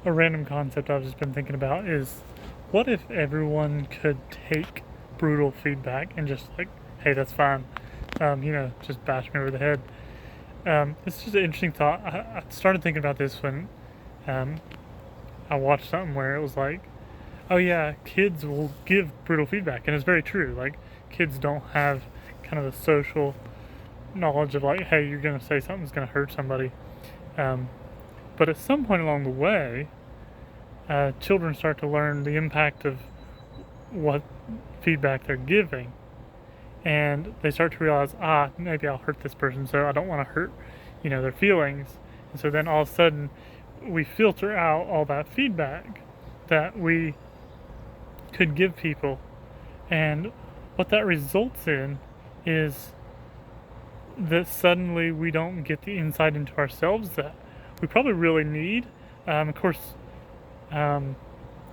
A random concept I've just been thinking about is, what if everyone could take brutal feedback and just like, hey, that's fine, just bash me over the head. It's just an interesting thought. I started thinking about this when um, I watched something where it was like, oh yeah, kids will give brutal feedback, and it's very true. Like, kids don't have kind of the social knowledge of like, hey, you're gonna say something's gonna hurt somebody. Um, but at some point along the way, children start to learn the impact of what feedback they're giving, and they start to realize, maybe I'll hurt this person, so I don't want to hurt, their feelings. And so then all of a sudden, we filter out all that feedback that we could give people, and what that results in is that suddenly we don't get the insight into ourselves that we probably really need. Of course, um,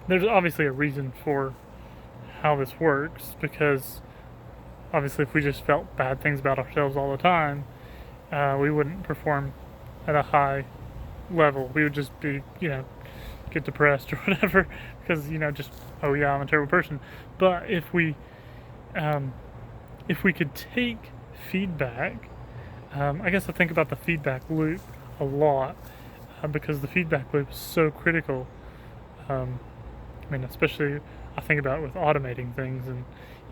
there's obviously a reason for how this works, because obviously if we just felt bad things about ourselves all the time, we wouldn't perform at a high level. We would just be, get depressed or whatever, because just, oh yeah, I'm a terrible person. But um, if we could take feedback, I guess I think about the feedback loop a lot, because the feedback loop is so critical. Especially I think about it with automating things, and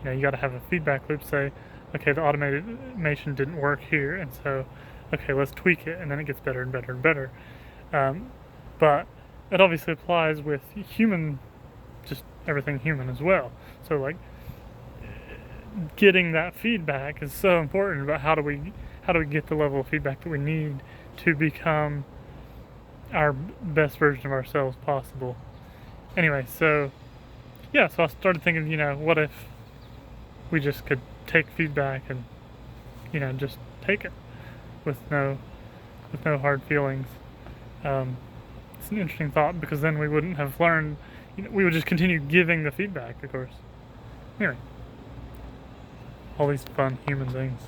you got to have a feedback loop. Say, okay, the automation didn't work here, and so okay, let's tweak it, and then it gets better and better and better. Um, but it obviously applies with human, just everything human as well. So like, getting that feedback is so important. But how do we get the level of feedback that we need to become our best version of ourselves possible? Anyway, so yeah, so I started thinking, what if we just could take feedback and just take it with no hard feelings. It's an interesting thought, because then we wouldn't have learned. We would just continue giving the feedback, of course. Anyway, all these fun human things.